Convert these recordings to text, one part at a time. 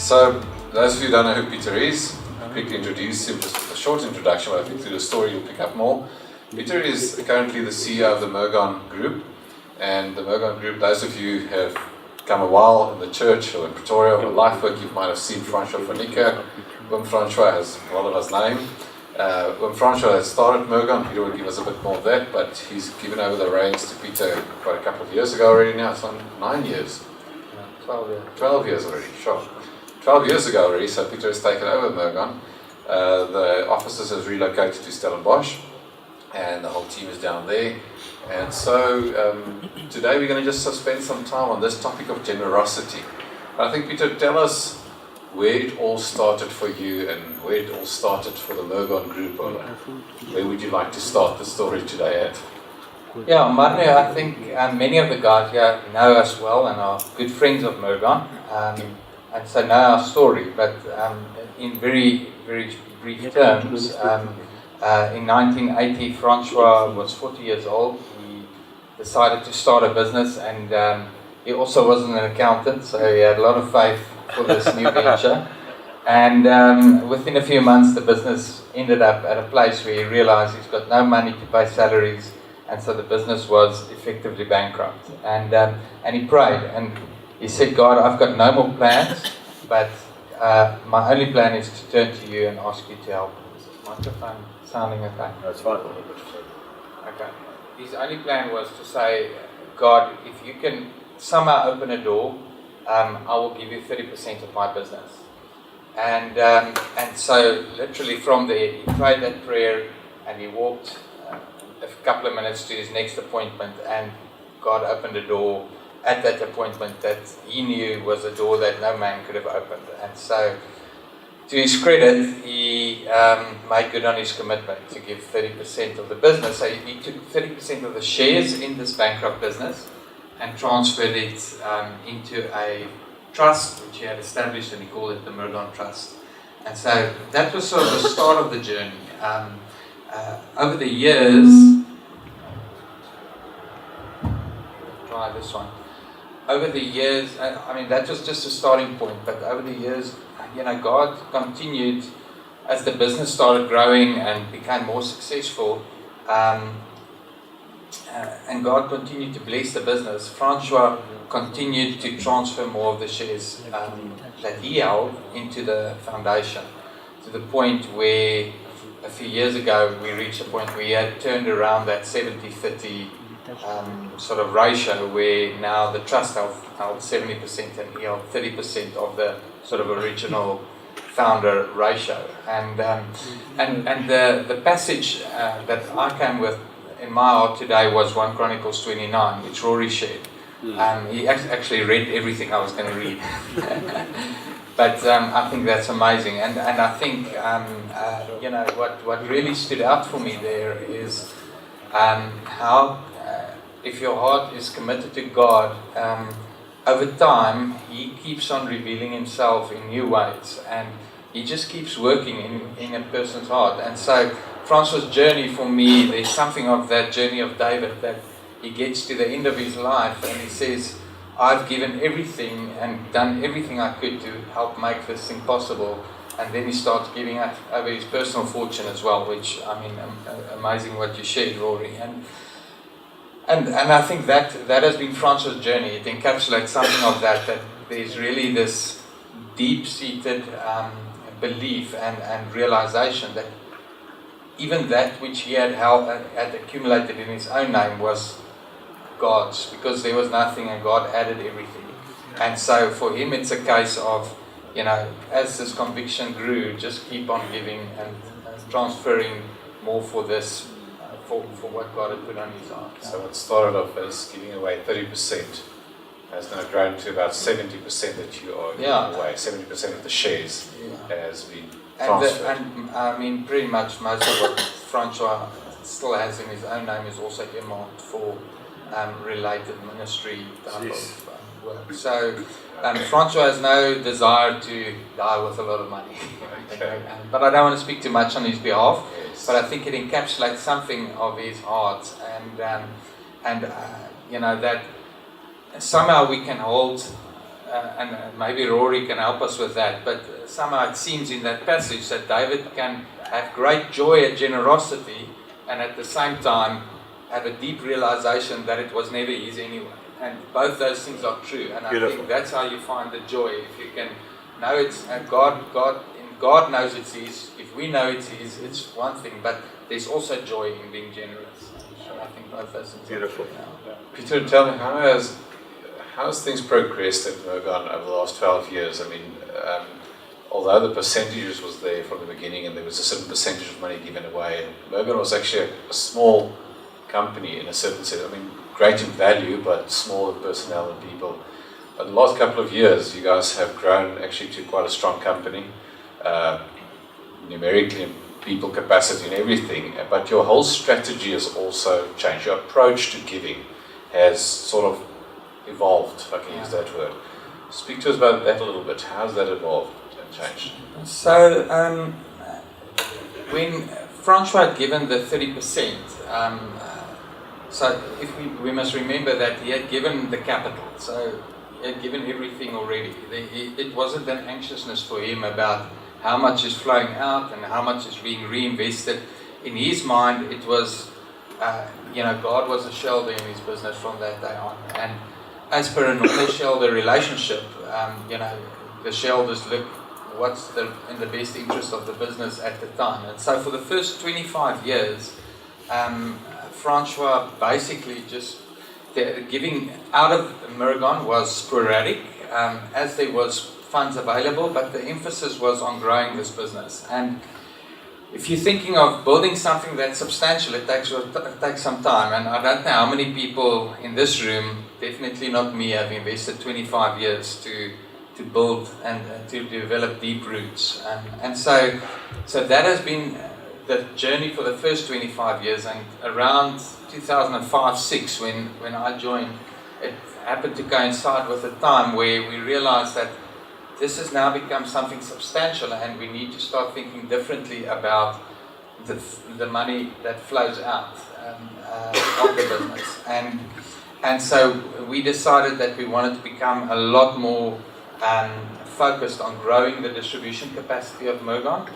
So, those of you who don't know who Pieter is, I'll quickly introduce him just with a short introduction, but I think through the story you'll pick up more. Pieter is currently the CEO of the Mergon Group, and the Mergon Group, those of you who have come a while in the church or in Pretoria or life work, you might have seen Francois Fanica. Francois has a lot of us know him. When Francois has started Mergon, Pieter will give us a bit more of that, but he's given over the reins to Pieter quite a couple of years ago already now. It's on 9 years. 12 years. 12 years already, sure. 12 years ago already, so Pieter has taken over Mergon. The offices has relocated to Stellenbosch, and the whole team is down there. And so today we're going to just spend some time on this topic of generosity. I think, Pieter, tell us where it all started for you and where it all started for the Mergon Group, or where would you like to start the story today at? Yeah, Marno, I think many of the guys here know us well and are good friends of Mergon, and so know our story, but in very, very brief terms, in 1980, Francois was 40 years old. He decided to start a business, and he also wasn't an accountant, so he had a lot of faith for this new venture. And within a few months, the business ended up at a place where he realized he's got no money to pay salaries, and so the business was effectively bankrupt. And he prayed, and he said, God, I've got no more plans, but my only plan is to turn to you and ask you to help. Is the microphone sounding okay? That's fine. Okay. His only plan was to say, God, if you can somehow open a door, I will give you 30% of my business. And so literally from there, he prayed that prayer, and he walked a couple of minutes to his next appointment, and God opened a door at that appointment that he knew was a door that no man could have opened. And so, to his credit, he made good on his commitment to give 30% of the business. So he took 30% of the shares in this bankrupt business and transferred it into a trust which he had established, and he called it the Mergon Trust. And so that was sort of the start of the journey. Over the years, try this one. Over the years, I mean, that was just a starting point, but over the years, God continued as the business started growing and became more successful, and God continued to bless the business. Francois continued to transfer more of the shares that he held into the foundation, to the point where a few years ago we reached a point where he had turned around that 70-30 sort of ratio, where now the trust held 70% and he held 30% of the sort of original founder ratio. And the passage that I came with in my heart today was 1 Chronicles 29, which Rory shared. He actually read everything I was going to read. But I think that's amazing. And I think, what really stood out for me there is how if your heart is committed to God, over time, He keeps on revealing Himself in new ways, and He just keeps working in a person's heart. And so, Francois' journey for me, there's something of that journey of David, that he gets to the end of his life and he says, I've given everything and done everything I could to help make this thing possible. And then he starts giving up over his personal fortune as well, which, I mean, amazing what you shared, Rory. And I think that has been Francois' journey. It encapsulates something of that there's really this deep-seated belief and realization that even that which he had accumulated in his own name was God's, because there was nothing and God added everything. And so for him it's a case of, as this conviction grew, just keep on giving and transferring more for this, for what God had put on his heart. So what started off as giving away 30% has now grown to about 70% that you are giving away. 70% of the shares has been transferred. And I mean, pretty much most of what Francois still has in his own name is also earmarked for related ministry type of work. So Francois has no desire to die with a lot of money. Okay. But I don't want to speak too much on his behalf. Yes. But I think it encapsulates something of his heart, and that somehow we can hold and maybe Rory can help us with that, but somehow it seems in that passage that David can have great joy and generosity, and at the same time have a deep realization that it was never his anyway. And both those things are true, and I think that's how you find the joy. If you can know it's God knows it's his. If we know it's his, it's one thing, but there's also joy in being generous. So I think both those things. Beautiful. Are true. Peter, tell me, how's things progressed at Mergon over the last 12 years? I mean, although the percentages was there from the beginning and there was a certain percentage of money given away, and Mergon was actually a small company in a certain sense. I mean, great in value, but small in personnel and people. But the last couple of years, you guys have grown actually to quite a strong company, numerically, in people capacity and everything. But your whole strategy has also changed. Your approach to giving has sort of evolved, if I can use that word. Speak to us about that a little bit. How's that evolved and changed? So when Francois had given the 30%, so if we must remember that he had given the capital, so he had given everything already. It wasn't an anxiousness for him about how much is flowing out and how much is being reinvested. In his mind, it was, God was a shareholder in his business from that day on. And as per a normal shareholder relationship, the shareholders look what's in the best interest of the business at the time. And so for the first 25 years, Francois basically just the giving out of Mergon was sporadic as there was funds available, but the emphasis was on growing this business. And if you're thinking of building something that's substantial, it takes some time. And I don't know how many people in this room, definitely not me, have invested 25 years to build and to develop deep roots. And so that has been the journey for the first 25 years. And around 2005-06, when I joined, it happened to coincide with a time where we realized that this has now become something substantial, and we need to start thinking differently about the money that flows out of the business. And so we decided that we wanted to become a lot more focused on growing the distribution capacity of Mergon.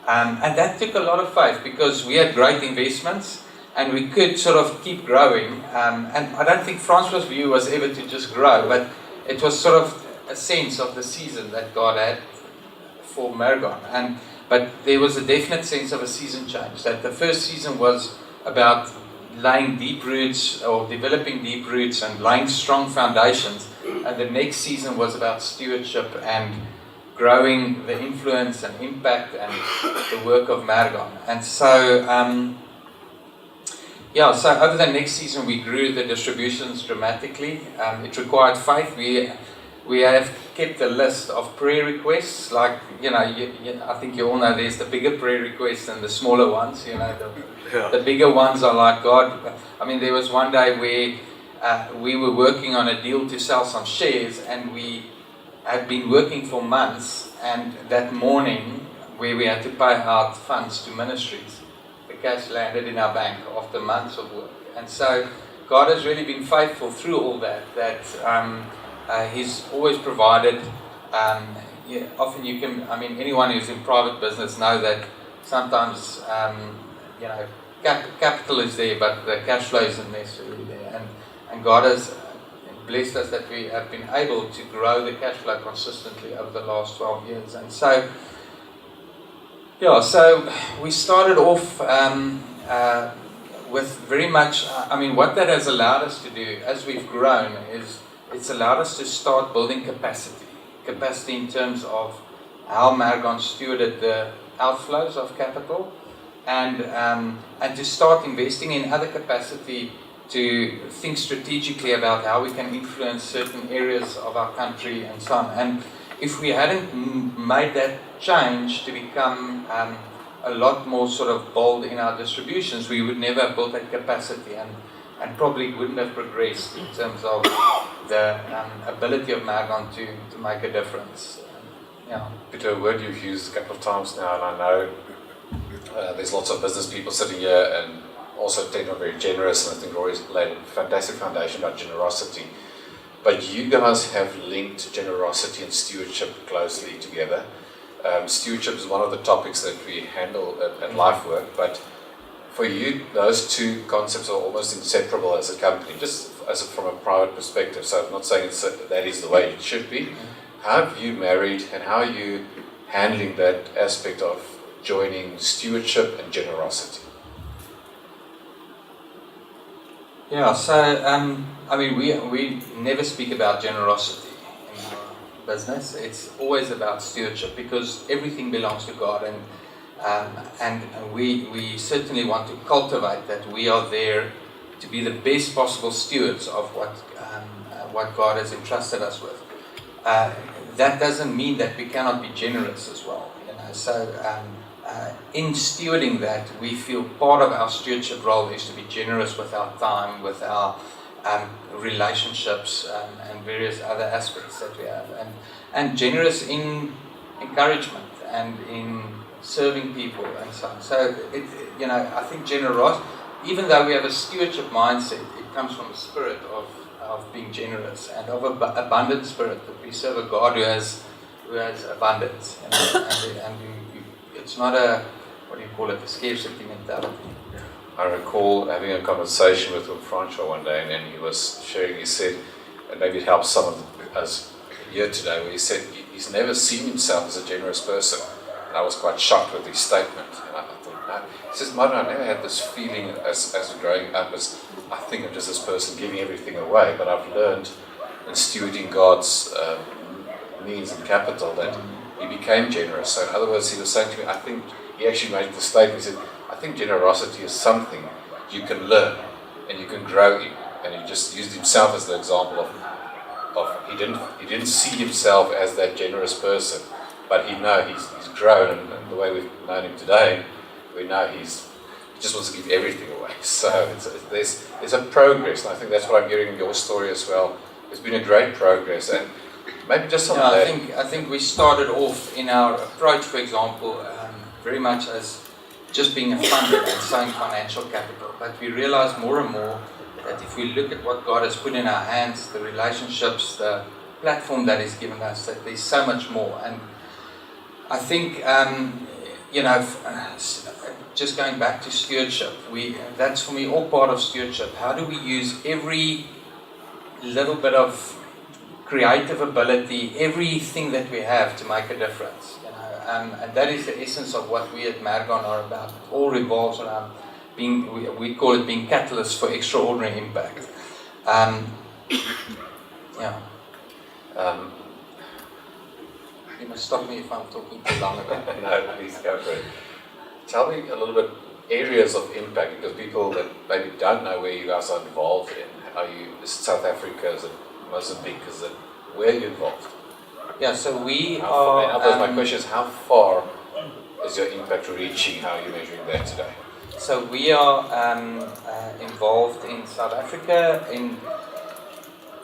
And that took a lot of faith, because we had great investments and we could sort of keep growing. And I don't think Francois' view was ever to just grow, but it was sort of a sense of the season that God had for Mergon. But there was a definite sense of a season change, that the first season was about laying deep roots or developing deep roots and laying strong foundations, and the next season was about stewardship and growing the influence and impact and the work of Mergon. And so so over the next season we grew the distributions dramatically. It required faith. We have kept a list of prayer requests, like, I think you all know there's the bigger prayer requests and the smaller ones. The bigger ones are like, God, I mean, there was one day where we were working on a deal to sell some shares, and we had been working for months, and that morning where we had to pay out funds to ministries, the cash landed in our bank after months of work. And so God has really been faithful through all that He's always provided. Often you can, anyone who's in private business know that sometimes, capital is there, but the cash flow isn't necessarily there. And God has blessed us that we have been able to grow the cash flow consistently over the last 12 years. And so, so we started off with very much, what that has allowed us to do as we've grown is it's allowed us to start building capacity in terms of how Mergon stewarded the outflows of capital, and to start investing in other capacity to think strategically about how we can influence certain areas of our country and so on. And if we hadn't made that change to become a lot more sort of bold in our distributions, we would never have built that capacity, and probably wouldn't have progressed in terms of the ability of Mergon to make a difference. Pieter, a word you've used a couple of times now, and I know there's lots of business people sitting here, and also Ted are very generous, and I think Rory's laid a fantastic foundation about generosity. but you guys have linked generosity and stewardship closely together. Stewardship is one of the topics that we handle at LifeWork, but for you, those two concepts are almost inseparable as a company, just from a private perspective. So I'm not saying that is the way it should be. How have you married, and how are you handling that aspect of joining stewardship and generosity? Yeah, so I mean, we never speak about generosity in our business. It's always about stewardship, because everything belongs to God, and we certainly want to cultivate that. We are there to be the best possible stewards of what God has entrusted us with. That doesn't mean that we cannot be generous as well, you know. So in stewarding that, we feel part of our stewardship role is to be generous with our time, with our relationships, and various other aspects that we have, and generous in encouragement and in serving people and so on. So you know, I think generosity, even though we have a stewardship mindset, it comes from a spirit of being generous and of abundant spirit, that we serve a God who has abundance, you know, and it's not a, what do you call it, a scarcity mentality. I recall having a conversation with Francois one day, and then he was sharing, he said, and maybe it helps some of us here today, where he said he's never seen himself as a generous person. And I was quite shocked with his statement. And I thought, no. He says, Marno, I never had this feeling as growing up, as I think I'm just this person giving everything away, but I've learned in stewarding God's means and capital that he became generous. So in other words, he was saying to me, I think, he actually made the statement, he said, I think generosity is something you can learn and you can grow in. And he just used himself as the example of he didn't see himself as that generous person, but he's grown, and the way we've known him today, we know he just wants to give everything away. So there's a progress, and I think that's what I'm hearing in your story as well. There's been a great progress, and maybe just some of that. I think we started off in our approach, for example, very much as just being a funder and sowing financial capital. But we realize more and more that if we look at what God has put in our hands, the relationships, the platform that He's given us, that there's so much more. And I think, you know, just going back to stewardship, that's for me all part of stewardship. How do we use every little bit of creative ability, everything that we have to make a difference, you know, and that is the essence of what we at Mergon are about. It all revolves around being, we call it being catalysts for extraordinary impact. Yeah. You must stop me if I'm talking too long about it. No, please go for it. Tell me a little bit areas of impact, because people that maybe don't know where you guys are involved in. Is it South Africa? Is it Mozambique? Is it, where are you involved? Yeah, so we my question is, how far is your impact reaching? How are you measuring that today? So we are involved in South Africa, in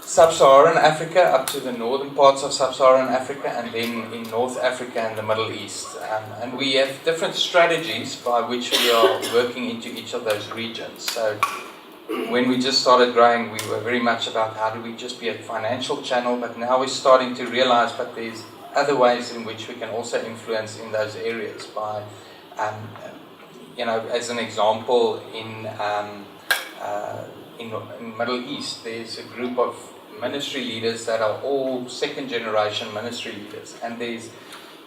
Sub-Saharan Africa, up to the northern parts of Sub-Saharan Africa, and then in North Africa and the Middle East. And we have different strategies by which we are working into each of those regions. So when we just started growing, we were very much about how do we just be a financial channel, but now we're starting to realize that there's other ways in which we can also influence in those areas by, you know, as an example, in Middle East, there's a group of ministry leaders that are all second generation ministry leaders, and there's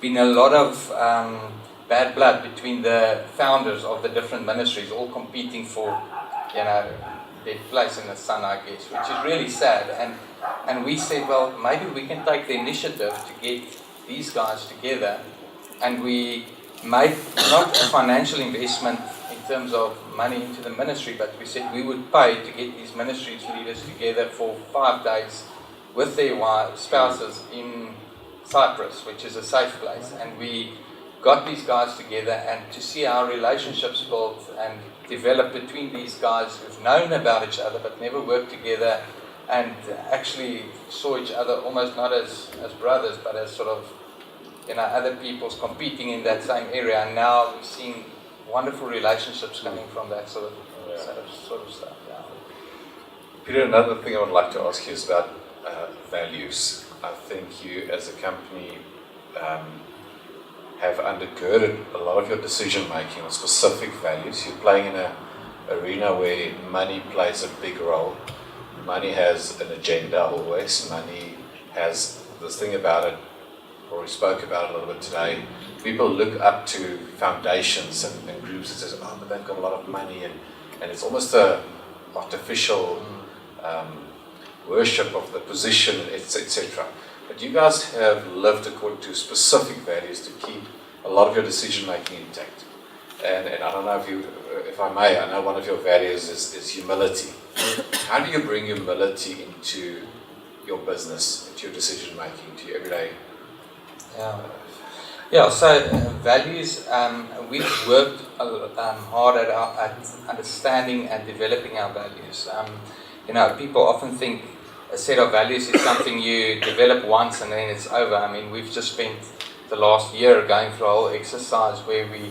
been a lot of bad blood between the founders of the different ministries, all competing for, you know, their place in the sun, I guess, which is really sad. And we said, well, maybe we can take the initiative to get these guys together, and we made not a financial investment in terms of money into the ministry, but we said we would pay to get these ministry leaders together for 5 days with their spouses in Cyprus, which is a safe place. And we got these guys together, and to see our relationships built and develop between these guys who've known about each other but never worked together, and actually saw each other almost not as brothers, but as sort of, you know, other people's competing in that same area. And now we're seeing wonderful relationships coming from that sort of stuff. Yeah. Pieter, another thing I would like to ask you is about values. I think you as a company have undergirded a lot of your decision making on specific values. You're playing in an arena where money plays a big role. Money has an agenda always. Money has this thing about it, or we spoke about it a little bit today. People look up to foundations and groups that says, oh, but they've got a lot of money, and it's almost a artificial worship of the position, etc. But you guys have lived according to specific values to keep a lot of your decision making intact. And I don't know if I may, I know one of your values is humility. How do you bring humility into your business, into your decision making, to your everyday? So values, we've worked hard at understanding and developing our values. People often think a set of values is something you develop once and then it's over. I mean, we've just spent the last year going through a whole exercise where we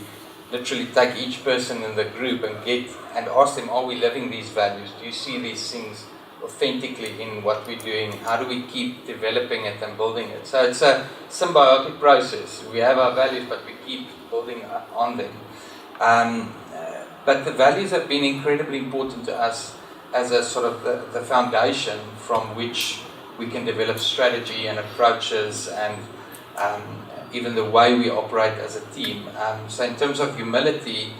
literally take each person in the group and ask them, are we living these values? Do you see these things authentically in what we're doing? How do we keep developing it and building it? So it's a symbiotic process. We have our values, but we keep building on them. But the values have been incredibly important to us as a sort of the foundation from which we can develop strategy and approaches and even the way we operate as a team. So in terms of humility,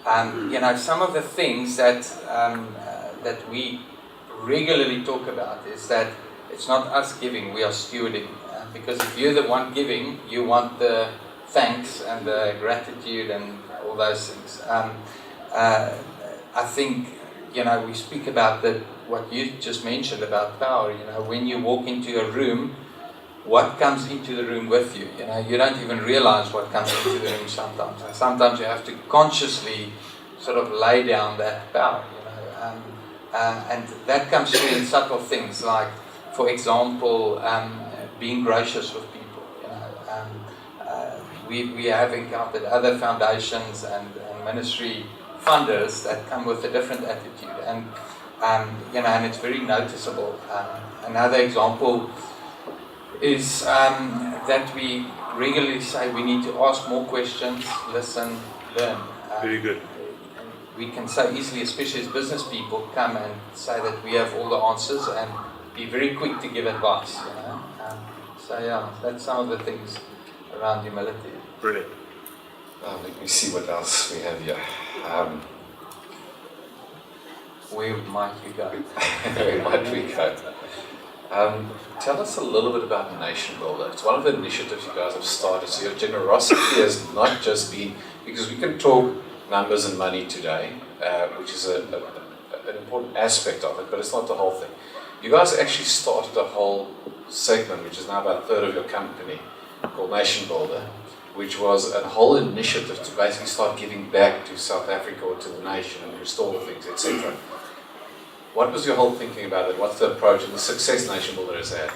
some of the things that we regularly talk about is that it's not us giving, we are stewarding. Because if you're the one giving, you want the thanks and the gratitude and all those things. I think, we speak about what you just mentioned about power. When you walk into a room, what comes into the room with you? You don't even realize what comes into the room sometimes. And sometimes you have to consciously sort of lay down that power, and that comes through in subtle things like, for example, being gracious with people. We have encountered other foundations and ministry funders that come with a different attitude, and it's very noticeable. Another example is that we regularly say we need to ask more questions, listen, learn. Very good. We can so easily, especially as business people, come and say that we have all the answers and be very quick to give advice. That's some of the things around humility. Brilliant. Let me see what else we have here. Where might you go? Where might we go? Tell us a little bit about Nation Builder. It's one of the initiatives you guys have started. So your generosity has not just been, because we can talk numbers and money today, which is an important aspect of it, but it's not the whole thing. You guys actually started a whole segment, which is now about a third of your company, called Nation Builder, which was a whole initiative to basically start giving back to South Africa or to the nation and restore things, etc. What was your whole thinking about it? What's the approach and the success Nation Builder has had?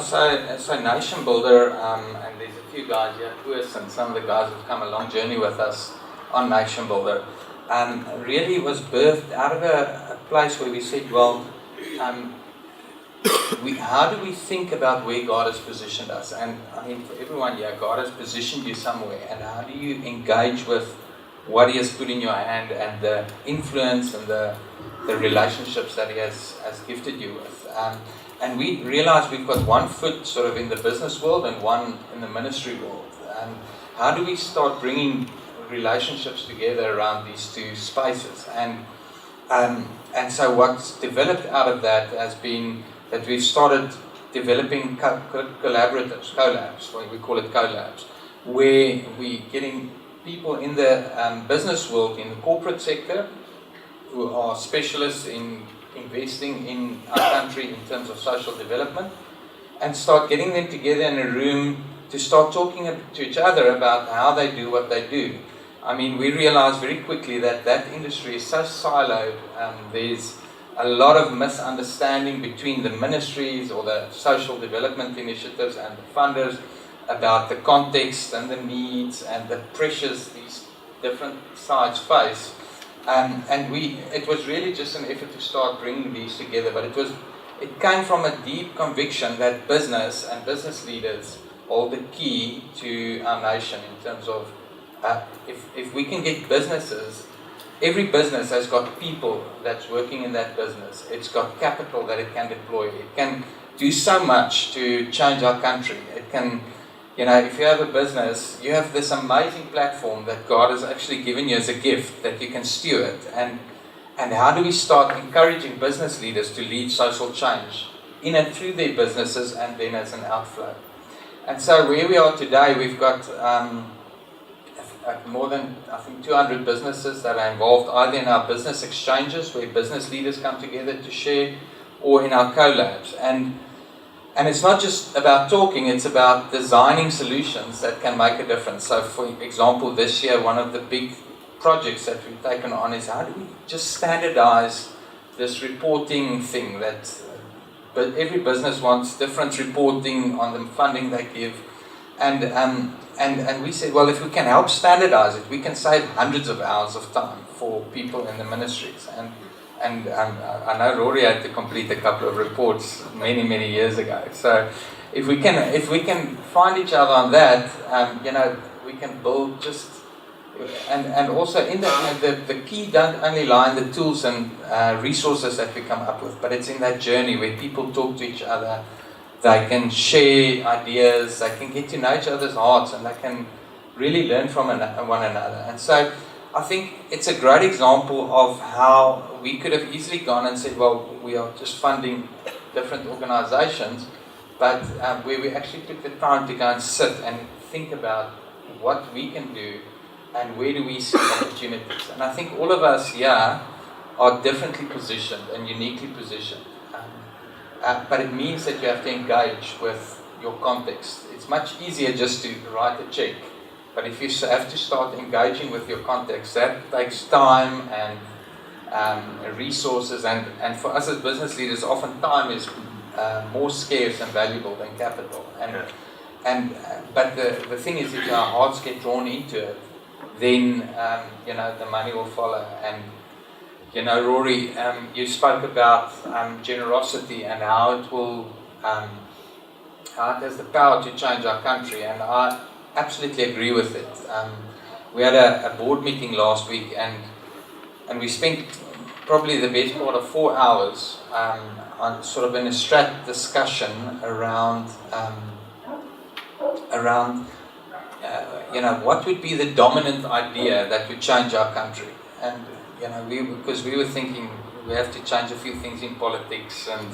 So Nation Builder, and there's a few guys here, Koos and some of the guys who've come a long journey with us on Nation Builder, really was birthed out of a place where we said, well, how do we think about where God has positioned us? And I mean, for everyone here, God has positioned you somewhere, and how do you engage with what He has put in your hand and the influence and the relationships that He has gifted you with? And we realize we've got one foot sort of in the business world and one in the ministry world. And how do we start bringing relationships together around these two spaces? And so what's developed out of that has been that we've started developing collaboratives, collabs, we call it collabs, where we're getting people in the business world, in the corporate sector, who are specialists in investing in our country in terms of social development, and start getting them together in a room to start talking to each other about how they do what they do. I mean, we realized very quickly that industry is so siloed. There's a lot of misunderstanding between the ministries or the social development initiatives and the funders about the context and the needs and the pressures these different sides face. And it was really just an effort to start bringing these together, but it it came from a deep conviction that business and business leaders hold the key to our nation in terms of if we can get businesses, every business has got people that's working in that business. It's got capital that it can deploy. It can do so much to change our country. It can, if you have a business, you have this amazing platform that God has actually given you as a gift that you can steward. And how do we start encouraging business leaders to lead social change in and through their businesses and then as an outflow? And so where we are today, we've got more than, I think, 200 businesses that are involved either in our business exchanges where business leaders come together to share, or in our collabs. And it's not just about talking, it's about designing solutions that can make a difference. So for example, this year, one of the big projects that we've taken on is how do we just standardize this reporting thing but every business wants different reporting on the funding they give. And we said, well, if we can help standardize it, we can save hundreds of hours of time for people in the ministries. And I know Rory had to complete a couple of reports many years ago. So if we can find each other on that, we can build just. And also in the key don't only lie in the tools and resources that we come up with, but it's in that journey where people talk to each other, they can share ideas, they can get to know each other's hearts, and they can really learn from one another. And so I think it's a great example of how we could have easily gone and said, well, we are just funding different organizations, but where we actually took the time to go and sit and think about what we can do and where do we see opportunities. And I think all of us here are differently positioned and uniquely positioned. But it means that you have to engage with your context. It's much easier just to write a check. But if you have to start engaging with your context, that takes time and resources. And for us as business leaders, often time is more scarce and valuable than capital. But the thing is, if our hearts get drawn into it, then the money will follow. And Rory, you spoke about generosity and how it will, how it has the power to change our country, and I absolutely agree with it. We had a board meeting last week, and we spent probably the best part of 4 hours on sort of an abstract discussion around what would be the dominant idea that would change our country. And because we were thinking we have to change a few things in politics, and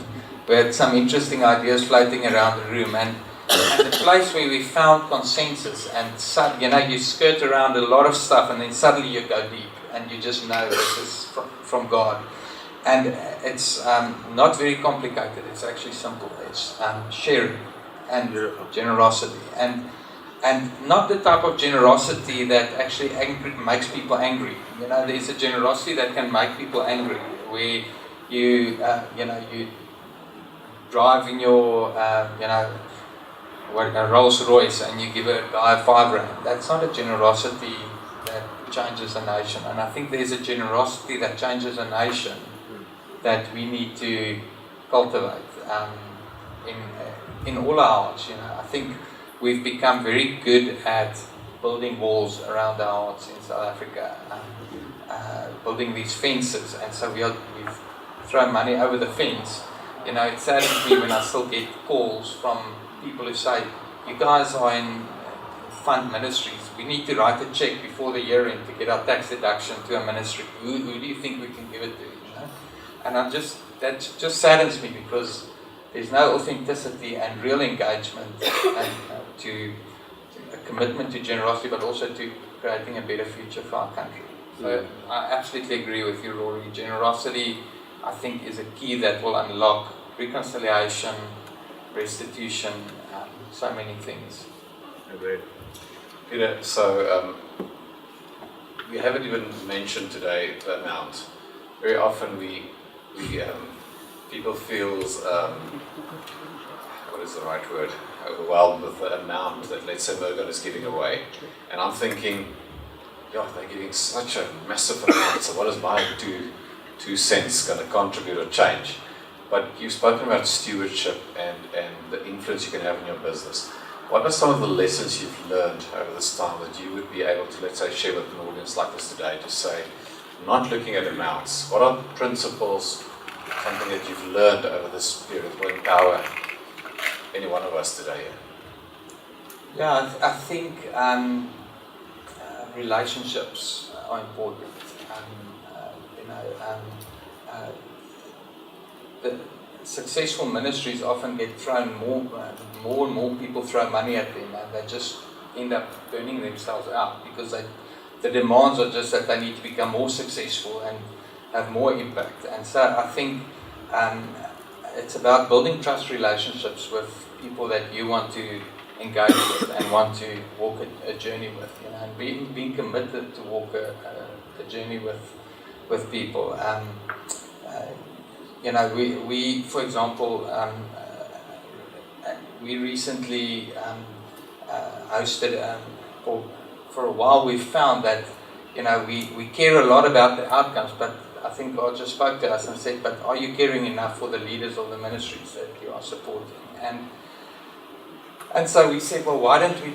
we had some interesting ideas floating around the room, and the place where we found consensus, and you skirt around a lot of stuff, and then suddenly you go deep, and you just know this is from God. And it's not very complicated, it's actually simple. It's sharing and generosity, and not the type of generosity that actually makes people angry. There's a generosity that can make people angry, where you drive in your a Rolls Royce and you give a guy £5. That's not a generosity that changes a nation. And I think there's a generosity that changes a nation that we need to cultivate in all our hearts. I think we've become very good at building walls around our hearts in South Africa, building these fences, and so we've thrown money over the fence. It saddens me when I still get calls from people who say, you guys are in fund ministries, we need to write a check before the year end to get our tax deduction to a ministry. Who do you think we can give it to? And that just saddens me, because there's no authenticity and real engagement and to a commitment to generosity, but also to creating a better future for our country. So I absolutely agree with you, Rory. Generosity, I think, is a key that will unlock reconciliation, restitution, so many things. Agreed. Pieter, so we haven't even mentioned today the amount. Very often people feels, what is the right word, overwhelmed with the amount that, let's say, Mergon is giving away. And I'm thinking, they're giving such a massive amount, so what is my 2 cents going to contribute or change? but you've spoken about stewardship and the influence you can have in your business. What are some of the lessons you've learned over this time that you would be able to, let's say, share with an audience like this today to say, not looking at amounts, what are principles, something that you've learned over this period that will empower any one of us today? Yeah, I think relationships are important. The successful ministries often get thrown more and more people throw money at them, and they just end up burning themselves out because the demands are just that they need to become more successful and have more impact. And so I think it's about building trust relationships with people that you want to engage with and want to walk a journey with, and being committed to walk a journey with people. We for example, we recently hosted, for a while we've found that, we care a lot about the outcomes, but I think God just spoke to us and said, but are you caring enough for the leaders of the ministries that you are supporting? And so we said, well, why don't we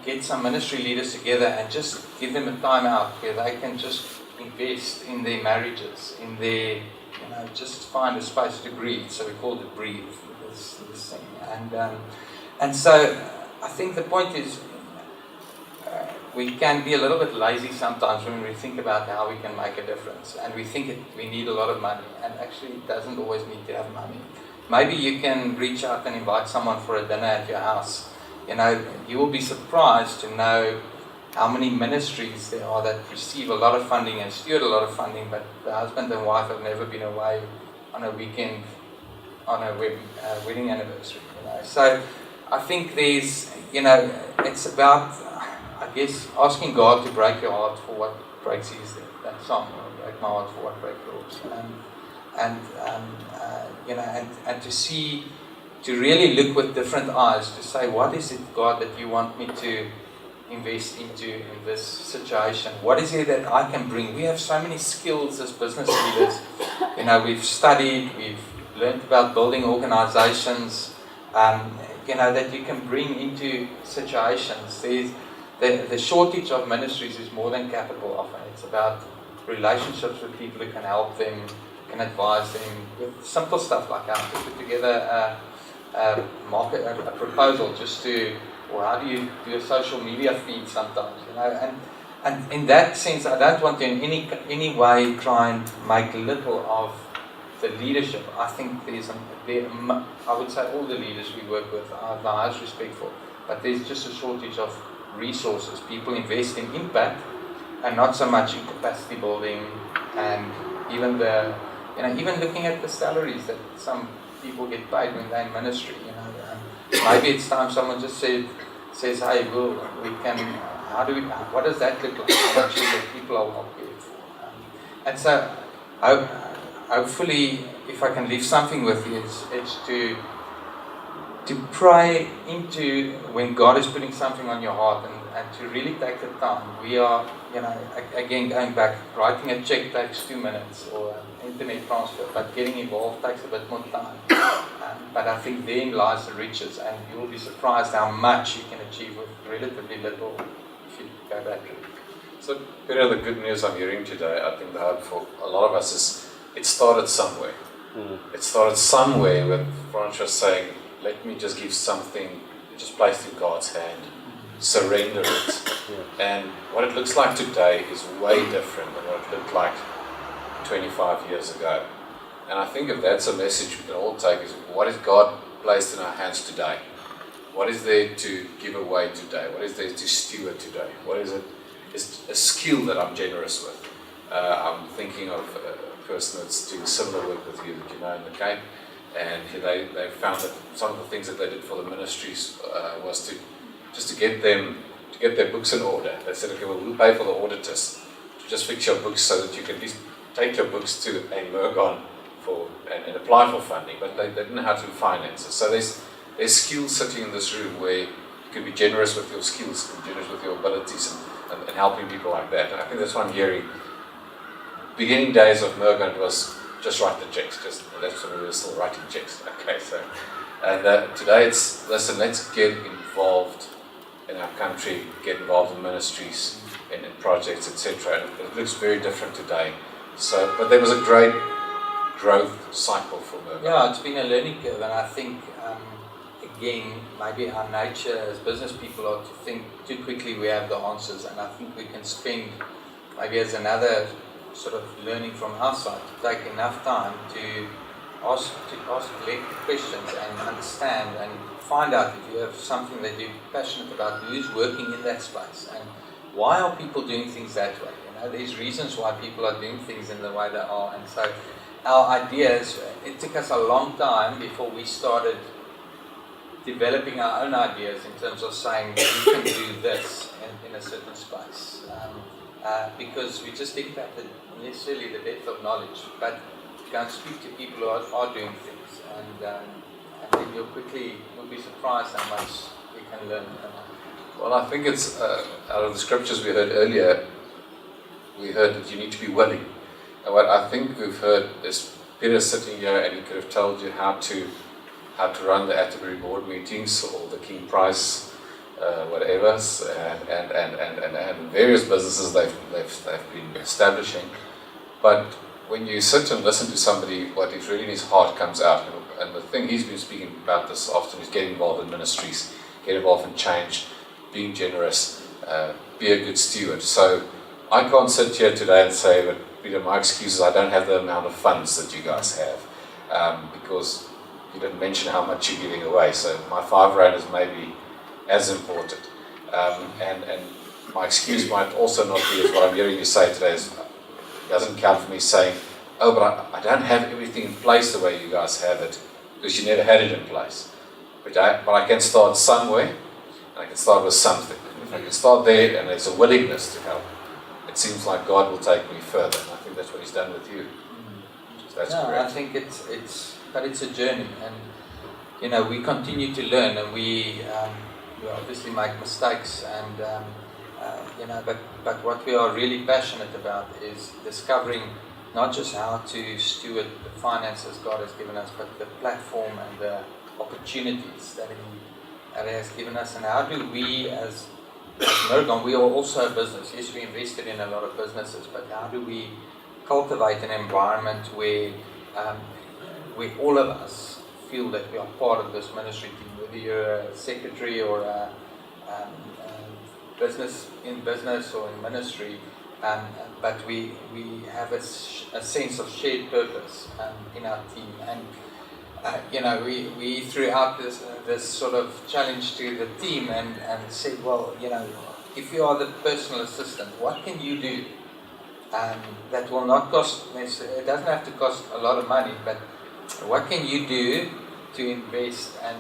get some ministry leaders together and just give them a time out where they can just invest in their marriages, in their, just find a space to breathe. So we called it Breathe, this thing. And so I think the point is, we can be a little bit lazy sometimes when we think about how we can make a difference, and we think we need a lot of money, and actually it doesn't always need to have money. Maybe you can reach out and invite someone for a dinner at your house. You will be surprised to know how many ministries there are that receive a lot of funding and steward a lot of funding, but the husband and wife have never been away on a weekend on a wedding anniversary. So I think there's, it's about, I guess, asking God to break your heart for what breaks his, that song, break my heart for what breaks yours. And to see, to really look with different eyes, to say, what is it, God, that you want me to invest into in this situation? What is it that I can bring? We have so many skills as business leaders. We've studied, we've learned about building organizations, that you can bring into situations. The shortage of ministries is more than capital often. It's about relationships with people who can help them, can advise them with simple stuff like how to put together a proposal just to, or how do you do a social media feed sometimes, and in that sense I don't want to in any way try and make little of the leadership. I think I would say all the leaders we work with I have the highest respect for, but there's just a shortage of resources. People invest in impact and not so much in capacity building, and even even looking at the salaries that some people get paid when they're in ministry. Maybe it's time someone just says, hey, what does that look like? How much that people are well paid for? And so, hopefully, if I can leave something with you, it's to pray into when God is putting something on your heart, and to really take the time. We are, again, going back, writing a check takes 2 minutes, or an internet transfer, but getting involved takes a bit more time. But I think therein lies the riches, and you will be surprised how much you can achieve with relatively little if you go that route. So, Pieter, the good news I'm hearing today, I think the hope for a lot of us is, it started somewhere. It started somewhere with Francois saying, let me just give something, just place it in God's hand, surrender it. And what it looks like today is way different than what it looked like 25 years ago. And I think if that's a message we can all take, is what is God placed in our hands today? What is there to give away today? What is there to steward today? What is it? It's a skill that I'm generous with. I'm thinking of a person that's doing similar work with you that you know in the Cape, and they found that some of the things that they did for the ministries was to get their books in order. They said, okay, well, we'll pay for the auditors to just fix your books so that you can at least take your books to a Mergon and apply for funding, but they didn't know how to finance it. So there's skills sitting in this room where you can be generous with your skills, be generous with your abilities, and helping people like that. And I think that's what I'm hearing. Beginning days of Mergon was just write the checks. That's when we were still writing checks. Okay, so and today it's listen. Let's get involved in our country, get involved in ministries, in projects, etc. And it looks very different today. So, but there was a great growth cycle for Mergon. Yeah, it's been a learning curve, and I think again, maybe our nature as business people are to think too quickly we have the answers, and I think we can spend, maybe as another sort of learning from our side, to take enough time to ask questions and understand and find out if you have something that you're passionate about, who's working in that space, and why are people doing things that way. There's reasons why people are doing things in the way they are, and so our ideas, it took us a long time before we started developing our own ideas in terms of saying we can do this in a certain space, because we just didn't have necessarily the depth of knowledge, but go and speak to people who are doing things, and then you'll be surprised how much we can learn. Well, I think it's out of the scriptures we heard earlier, we heard that you need to be willing. And what I think we've heard is Pieter sitting here, and he could have told you how to run the Atterbury board meetings or the King Prize, whatever, and various businesses they've been establishing. But when you sit and listen to somebody, what is really in his heart comes out. And the thing he's been speaking about this often is get involved in ministries, get involved in change, being generous, be a good steward. So I can't sit here today and say, but Pieter, my excuse is I don't have the amount of funds that you guys have, because you didn't mention how much you're giving away. So my R5 is maybe as important. And my excuse might also not be, as what I'm hearing you say today, is it doesn't count for me saying, oh, but I don't have everything in place the way you guys have it, because you never had it in place. But I can start somewhere, and I can start with something. If I can start there, and there's a willingness to help, it seems like God will take me further. And I think that's what He's done with you. So that's correct. I think it's a journey, and we continue to learn, and we obviously make mistakes, and but what we are really passionate about is discovering not just how to steward the finances God has given us, but the platform and the opportunities that He has given us, and how do we as Mergon, we are also a business. Yes, we invested in a lot of businesses, but how do we cultivate an environment where all of us feel that we are part of this ministry team, whether you're a secretary or a business or in ministry, but we have a sense of shared purpose in our team, and we threw out this sort of challenge to the team and said, well, if you are the personal assistant, what can you do that will not cost necessarily, it doesn't have to cost a lot of money, but what can you do to invest and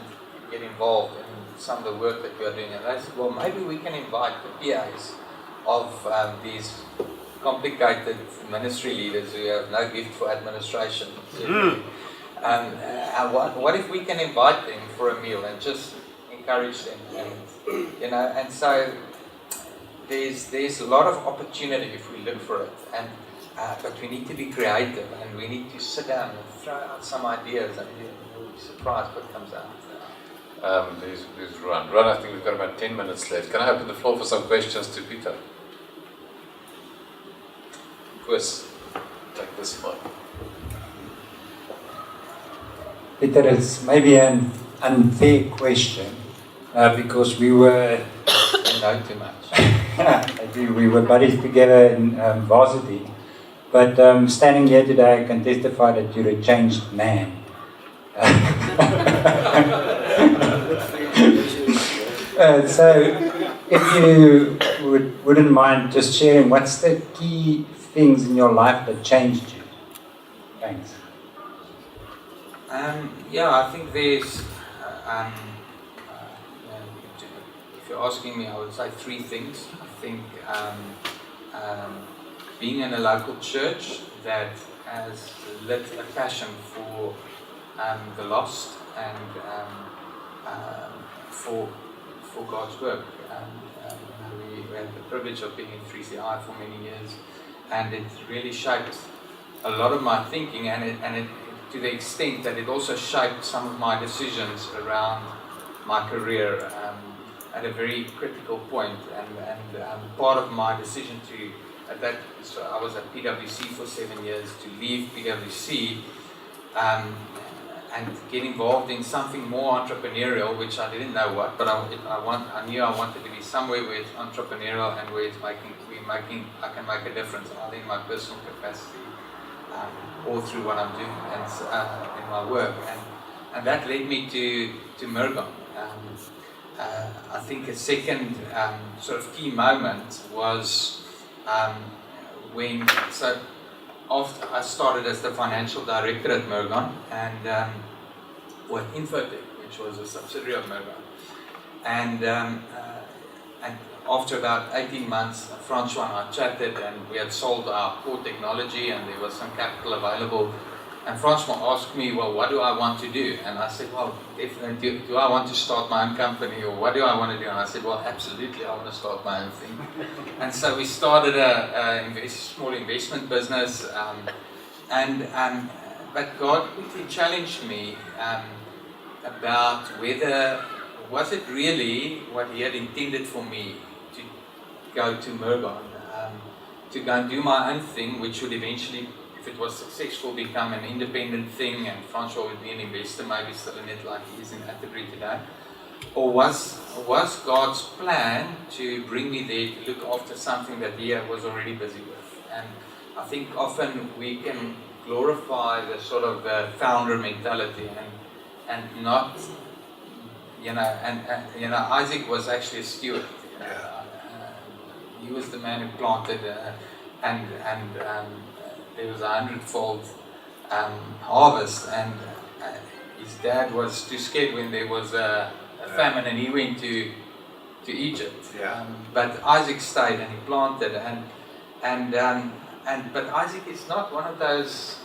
get involved in some of the work that we are doing? And I said, well, maybe we can invite the PAs of these complicated ministry leaders who have no gift for administration. What if we can invite them for a meal and just encourage them, and so there's a lot of opportunity if we look for it, and but we need to be creative, and we need to sit down and throw out some ideas, and you'll be surprised what comes out. There's Ron. Ron, I think we've got about 10 minutes left. Can I open the floor for some questions to Pieter? Chris, take this one. Pieter, it's maybe an unfair question because we were Know too much. we were buddies together in varsity, but standing here today, I can testify that you're a changed man. So, if you wouldn't mind just sharing, what's the key things in your life that changed you? Thanks. I think there's, if you're asking me, I would say three things. I think being in a local church that has lit a passion for the lost and for God's work. We had the privilege of being in 3CI for many years, and it really shaped a lot of my thinking, and it to the extent that it also shaped some of my decisions around my career at a very critical point. And part of my decision so I was at PwC for 7 years, to leave PwC and get involved in something more entrepreneurial, which I didn't know what, but I knew I wanted to be somewhere where it's entrepreneurial and where I can make a difference, either in my personal capacity or through what I'm doing in my work, and that led me to Mergon. I think a second sort of key moment was when after I started as the financial director at Mergon and with Infotech, which was a subsidiary of Mergon, and after about 18 months, Francois and I chatted, and we had sold our core technology, and there was some capital available. And Francois asked me, well, what do I want to do? And I said, well, definitely, do I want to start my own company, or what do I want to do? And I said, well, absolutely, I want to start my own thing. And so we started a small investment business, but God quickly challenged me about whether, was it really what He had intended for me to go to Mergon, to go and do my own thing, which would eventually, if it was successful, become an independent thing, and Francois would be an investor, maybe still in it like he is in Atterbury today? Or was God's plan to bring me there to look after something that He was already busy with? And I think often we can glorify the sort of the founder mentality and not, Isaac was actually a steward. He was the man who planted, and there was 100-fold harvest, and his dad was too scared when there was a famine, and he went to Egypt. But Isaac stayed and he planted, but Isaac is not one of those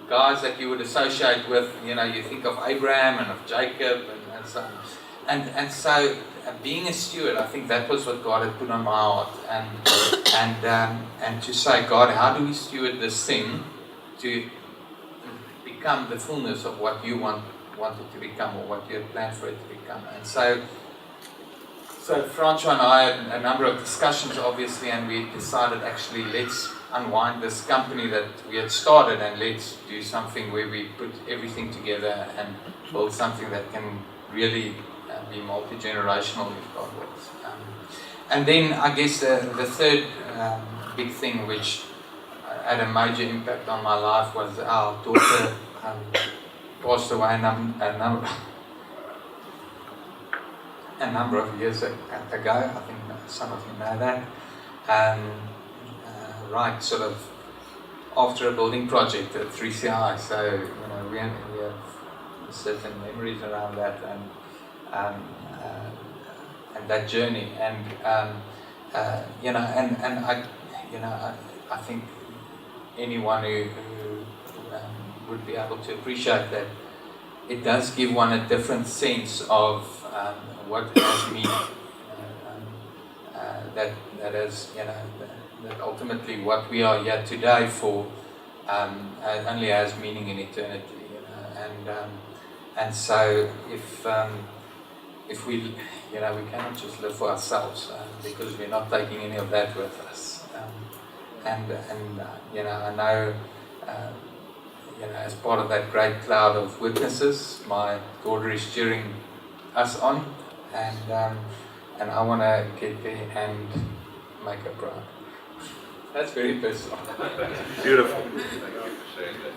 guys that you would associate with. You think of Abraham and of Jacob and so on. And so being a steward, I think that was what God had put on my heart, and to say, God, how do we steward this thing to become the fullness of what you want it to become, or what you had planned for it to become? And so Francois and I had a number of discussions, obviously, and we decided, actually, let's unwind this company that we had started, and let's do something where we put everything together and build something that can really be multi-generational, if God wills. And then I guess the third big thing which had a major impact on my life was our daughter passed away a number of years ago. I think some of you know that. Right, sort of after a building project at 3CI, so we have certain memories around that and that journey, and I think anyone who would be able to appreciate that it does give one a different sense of what has meaning, that is, that ultimately what we are here today for only has meaning in eternity, and so if we we cannot just live for ourselves, because we're not taking any of that with us, I know as part of that great cloud of witnesses, my daughter is cheering us on, and I want to get there and make her proud. That's very personal. Beautiful.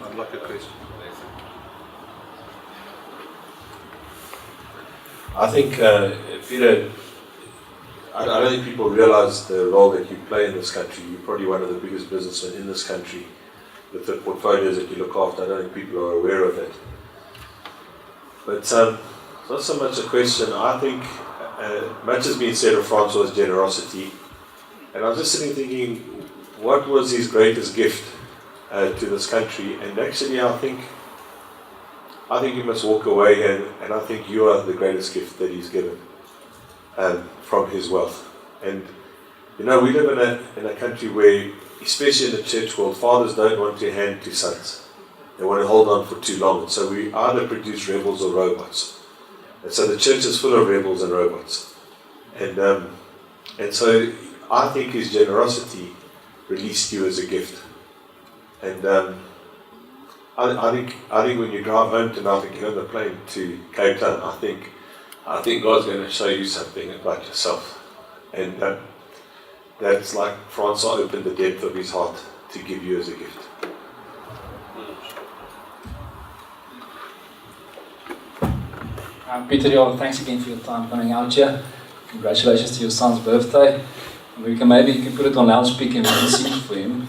I'd like a question. I think, Pieter, I don't think people realize the role that you play in this country. You're probably one of the biggest businessmen in this country with the portfolios that you look after. I don't think people are aware of that. But it's not so much a question. I think much has been said of Francois' generosity. And I was just sitting thinking, what was his greatest gift to this country? And actually, I think you must walk away, and I think you are the greatest gift that he's given from his wealth. And You know, we live in a country where, especially in the church world, fathers don't want to hand to sons. They want to hold on for too long. And so we either produce rebels or robots. And so the church is full of rebels and robots. And so I think his generosity released you as a gift. And I think when you drive home tonight and get on the plane to Cape Town, I think God's going to show you something about yourself. And that's like Francois opened the depth of his heart to give you as a gift. Pieter, thanks again for your time coming out here. Congratulations to your son's birthday. You can put it on loudspeaker and we can sing for him.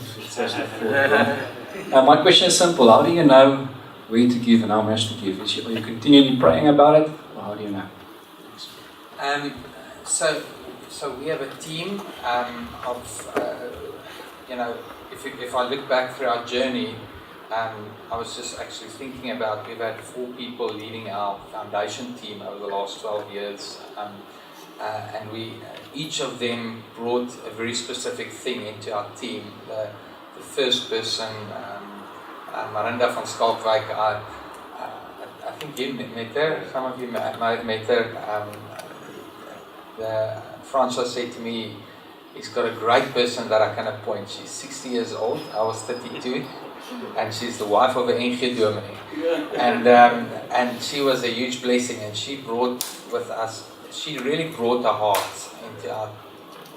My question is simple. How do you know where to give and how much to give? Are you continually praying about it, or how do you know? So we have a team of, if I look back through our journey, I was just actually thinking about, we've had 4 people leading our foundation team over the last 12 years, and each of them brought a very specific thing into our team. The first person, Marinda van Skalkwyk, I think you met her, some of you might have met her. Francois said to me, he's got a great person that I can appoint. She's 60 years old, I was 32. And she's the wife of an NG Dominee. And she was a huge blessing, and she brought with us, she really brought her heart into our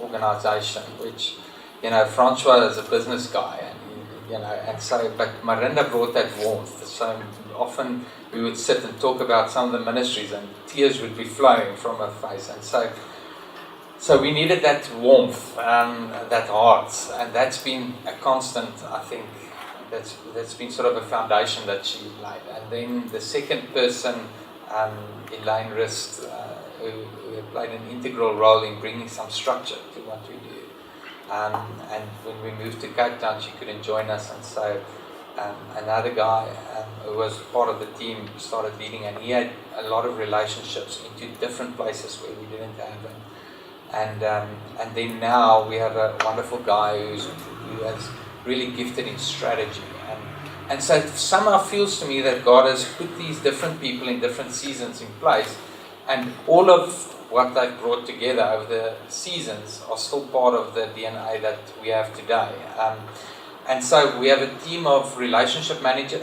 organization, which, Francois is a business guy, but Marinda brought that warmth. So often we would sit and talk about some of the ministries and tears would be flowing from her face. And so we needed that warmth, that heart, and that's been a constant, I think. That's been sort of a foundation that she laid. And then the second person, Elaine Rist, who played an integral role in bringing some structure to what we do. And when we moved to Cape Town, she couldn't join us, and so another guy who was part of the team started leading, and he had a lot of relationships into different places where we didn't have them. And then now we have a wonderful guy who has really gifted in strategy, and so it somehow feels to me that God has put these different people in different seasons in place, and all of what they've brought together over the seasons are still part of the DNA that we have today. And so we have a team of relationship manager,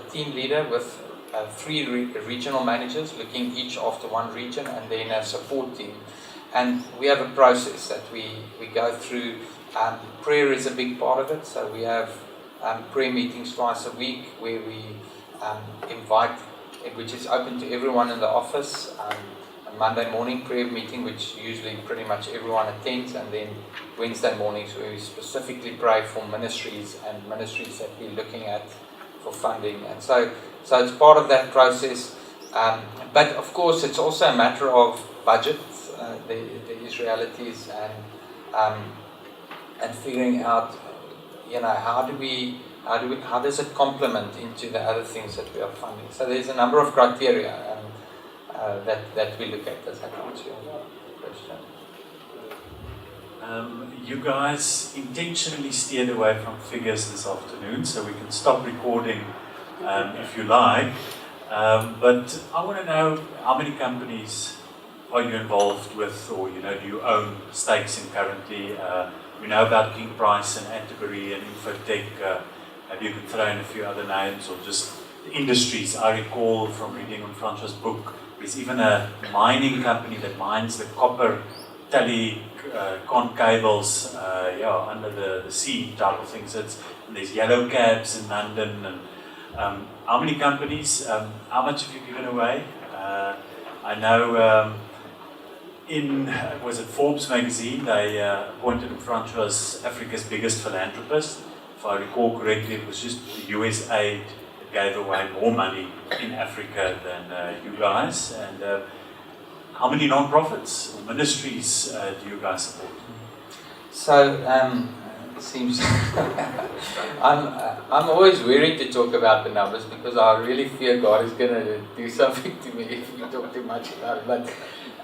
team leader with 3 regional managers looking each after one region, and then a support team. And we have a process that we go through. Prayer is a big part of it, so we have prayer meetings twice a week where we invite, which is open to everyone in the office, a Monday morning prayer meeting which usually pretty much everyone attends, and then Wednesday mornings where we specifically pray for ministries and ministries that we're looking at for funding. And so it's part of that process, but of course it's also a matter of budget. There is realities, and figuring out, how does it complement into the other things that we are funding. So there's a number of criteria that we look at. Does that answer your question? You guys intentionally steered away from figures this afternoon, so we can stop recording if you like. But I want to know, how many companies are you involved with, or do you own stakes in currently? We know about King Price and Atterbury and Infotech. Maybe you could throw in a few other names, or just the industries. I recall from reading on Francois' book, there's even a mining company that mines the copper telecon cables under the sea type of things. And there's yellow cabs in London. And how many companies? How much have you given away? I know was it Forbes magazine, they appointed Francois Africa's biggest philanthropist. If I recall correctly, it was just the US aid that gave away more money in Africa than you guys. And how many non-profits or ministries do you guys support? So it seems I'm always worried to talk about the numbers, because I really fear God is going to do something to me if we talk too much about it. But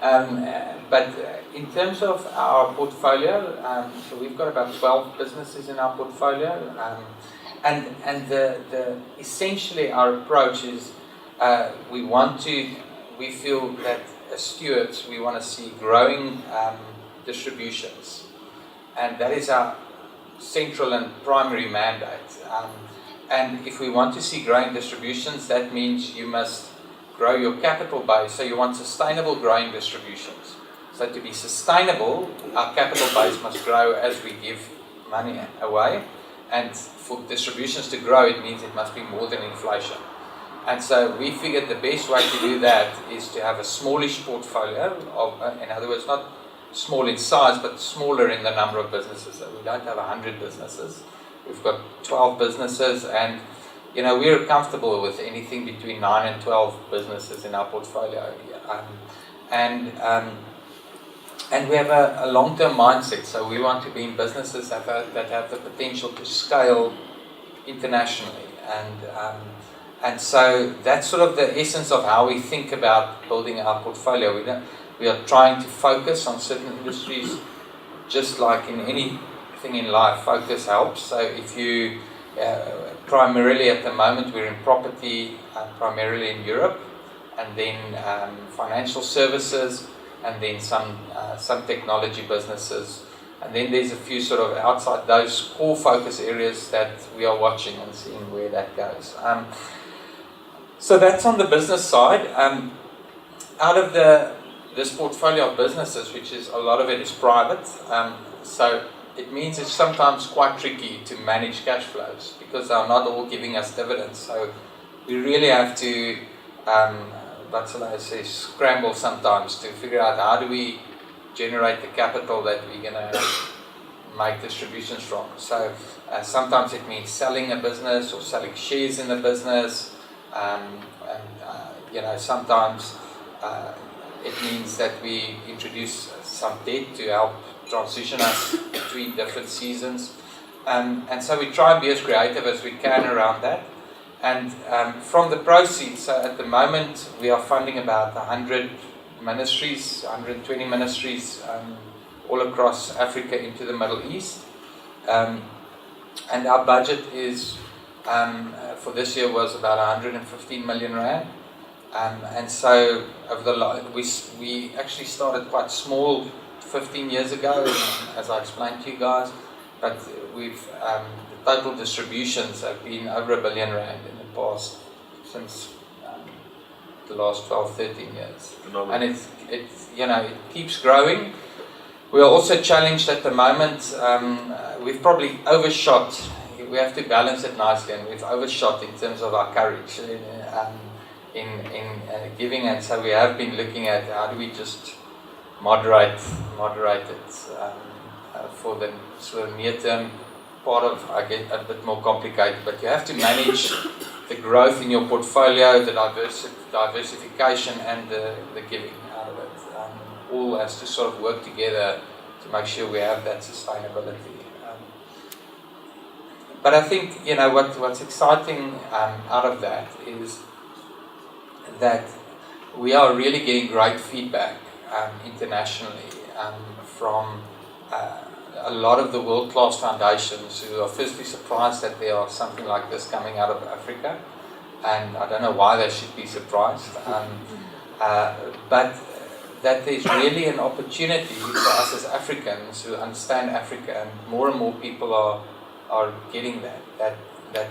But in terms of our portfolio, so we've got about 12 businesses in our portfolio, and the essentially our approach is we feel that as stewards we want to see growing distributions, and that is our central and primary mandate. And if we want to see growing distributions, that means you must grow your capital base. So you want sustainable growing distributions. So to be sustainable, our capital base must grow as we give money away. And for distributions to grow, it means it must be more than inflation. And so we figured the best way to do that is to have a smallish portfolio of, in other words, not small in size, but smaller in the number of businesses. So we don't have 100 businesses. We've got 12 businesses, and we're comfortable with anything between 9 and 12 businesses in our portfolio. And we have a long-term mindset, so we want to be in businesses that have the potential to scale internationally. And so that's sort of the essence of how we think about building our portfolio. We are trying to focus on certain industries, just like in anything in life, focus helps. So if you, primarily at the moment we're in property, primarily in Europe, and then financial services, and then some technology businesses. And then there's a few sort of outside those core focus areas that we are watching and seeing where that goes. So that's on the business side. Out of this portfolio of businesses, which is a lot of it is private, so it means it's sometimes quite tricky to manage cash flows because they're not all giving us dividends. So we really have to, scramble sometimes to figure out how do we generate the capital that we're going to make distributions from. So sometimes it means selling a business or selling shares in the business, sometimes it means that we introduce some debt to help transition us between different seasons, and so we try and be as creative as we can around that. And from the proceeds, so at the moment we are funding about 100 ministries, 120 ministries all across Africa into the Middle East, and our budget is for this year was about 115 million rand. And so over we actually started quite small 15 years ago, as I explained to you guys, but we've the total distributions have been over 1 billion rand in the past, since the last 12-13 years. Phenomenal. And it keeps growing. We are also challenged at the moment. We've probably overshot. We have to balance it nicely, and we've overshot in terms of our courage in giving, and so we have been looking at how do we just moderate it for the sort of near term. Part of I get a bit more complicated, but you have to manage the growth in your portfolio, the diversification, and the giving out of it. All has to sort of work together to make sure we have that sustainability. But I think what's exciting out of that is that we are really getting great feedback internationally from a lot of the world-class foundations who are firstly surprised that there are something like this coming out of Africa, and I don't know why they should be surprised, but that there's really an opportunity for us as Africans who understand Africa, and more people are getting that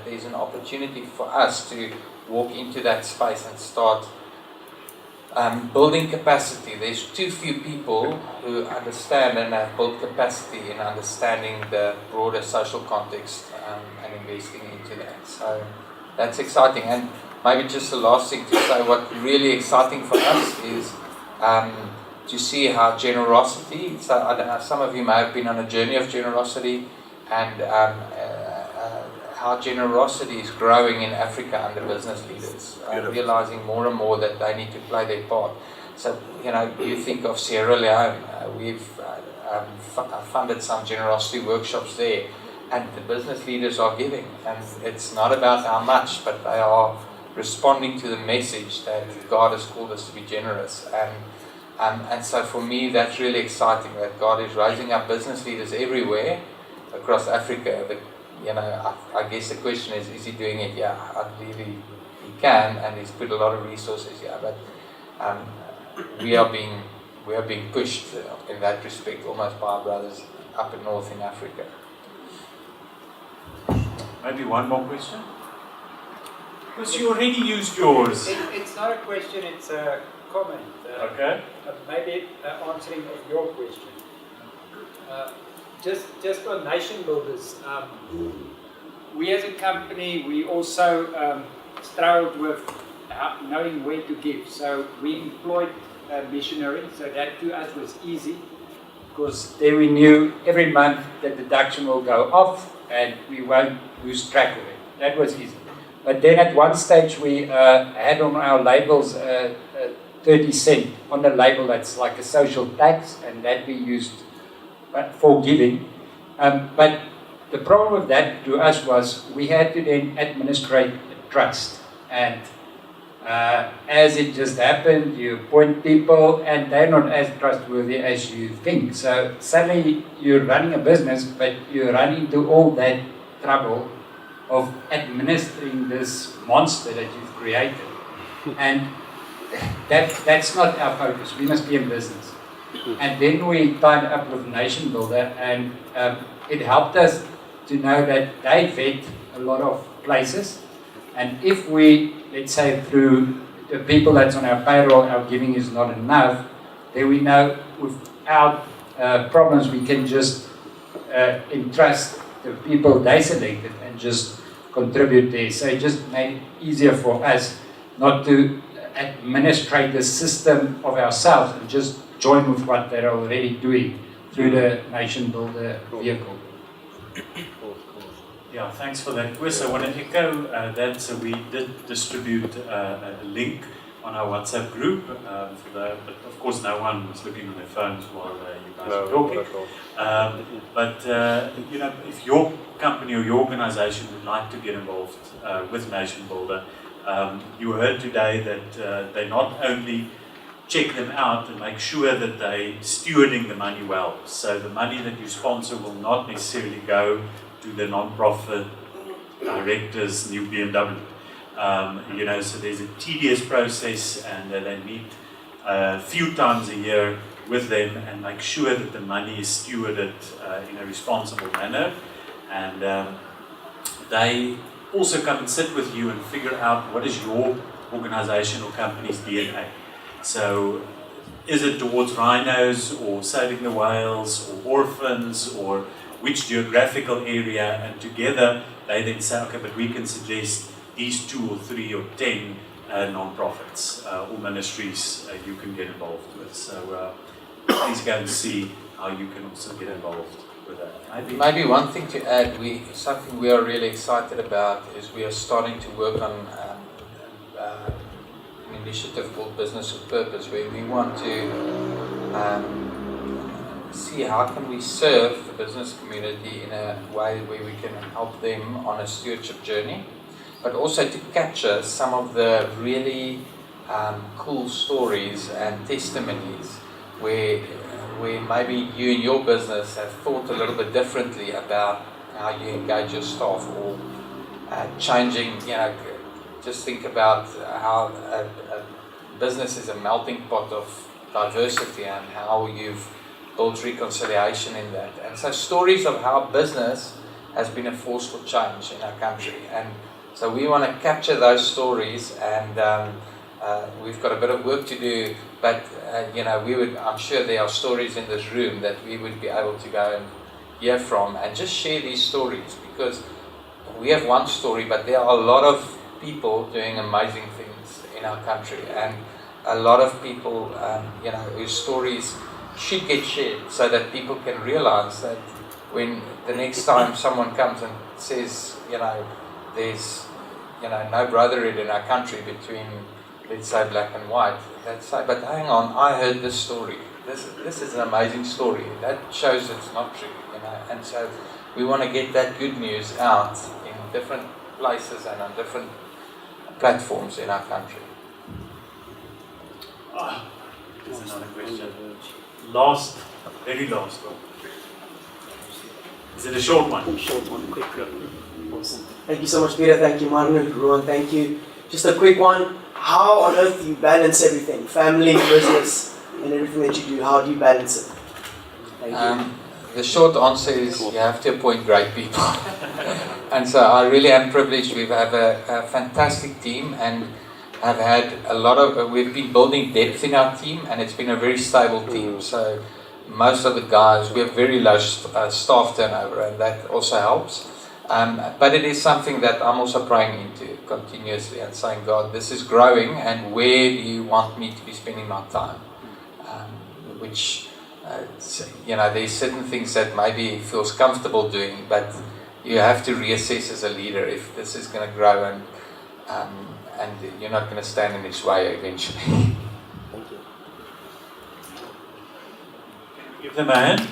there's an opportunity for us to walk into that space and start building capacity. There's too few people who understand and have built capacity in understanding the broader social context and investing into that. So that's exciting. And maybe just the last thing to say, what really exciting for us is to see how generosity, so I don't know, some of you may have been on a journey of generosity, and how generosity is growing in Africa under business leaders, realizing more and more that they need to play their part. So, you think of Sierra Leone, we've funded some generosity workshops there, and the business leaders are giving, and it's not about how much, but they are responding to the message that God has called us to be generous. And so for me, that's really exciting that God is raising up business leaders everywhere across Africa. I guess the question is he doing it? Yeah, I believe he can, and he's put a lot of resources here. But we are being pushed in that respect almost by our brothers up and north in Africa. Maybe one more question? Because you already used yours. It's not a question, it's a comment. Okay. Maybe answering of your question. Just on nation builders, we as a company, we also struggled with knowing where to give. So we employed a missionary, so that to us was easy, because then we knew every month the deduction will go off and we won't lose track of it. That was easy. But then at one stage we had on our labels 30 cent on the label, that's like a social tax, and that we used for giving. But the problem with that to us was we had to then administrate a trust. And as it just happened, you appoint people and they're not as trustworthy as you think. So suddenly you're running a business, but you run into all that trouble of administering this monster that you've created. And that's not our focus. We must be in business. And then we tied up with Nation Builder, and it helped us to know that they vet a lot of places. And if we, let's say through the people that's on our payroll, our giving is not enough, then we know without problems we can just entrust the people they selected and just contribute there. So it just made it easier for us not to administrate the system of ourselves and just join with what they're already doing through the Nation Builder vehicle. Yeah, thanks for that, Chris. I want to echo that. So we did distribute a link on our WhatsApp group, but of course no one was looking on their phones while you guys were talking. But if your company or your organization would like to get involved with Nation Builder, you heard today that they not only check them out and make sure that they're stewarding the money well. So the money that you sponsor will not necessarily go to the non-profit directors, new BMW. So there's a tedious process, and they meet a few times a year with them and make sure that the money is stewarded in a responsible manner. And they also come and sit with you and figure out what is your organization or company's DNA. So is it towards rhinos or saving the whales or orphans or which geographical area, and together they then say, okay, but we can suggest these 2 or 3 or 10 non-profits or ministries you can get involved with. So please go and see how you can also get involved with that. Maybe one thing to add, something we are really excited about is we are starting to work on an initiative called Business with Purpose, where we want to see how can we serve the business community in a way where we can help them on a stewardship journey, but also to capture some of the really cool stories and testimonies where maybe you and your business have thought a little bit differently about how you engage your staff, or changing, just think about how a business is a melting pot of diversity and how you've built reconciliation in that. And so stories of how business has been a force for change in our country. And so we want to capture those stories, and we've got a bit of work to do, but I'm sure there are stories in this room that we would be able to go and hear from and just share these stories, because we have one story, but there are a lot of people doing amazing things in our country, and a lot of people whose stories should get shared so that people can realize that when the next time someone comes and says, there's no brotherhood in our country between, let's say, black and white, let's say, but hang on, I heard this story. This is an amazing story. That shows it's not true, and so we want to get that good news out in different places and on different platforms in our country. There's another question. Last, very last one. Is it a short one? Short one, quick. Awesome. Thank you so much, Peter. Thank you, Marno. Ruan, thank you. Just a quick one. How on earth do you balance everything? Family, business, and everything that you do. How do you balance it? Thank you. The short answer is you have to appoint great people. And so I really am privileged. We have a fantastic team and have had a lot of, we've been building depth in our team and it's been a very stable team. So most of the guys, we have very low staff turnover and that also helps. But it is something that I'm also praying into continuously and saying, God, this is growing and where do you want me to be spending my time? Which, you know, there's certain things that maybe feels comfortable doing, but you have to reassess as a leader if this is going to grow and you're not going to stand in its way eventually. Thank you. Give them a hand.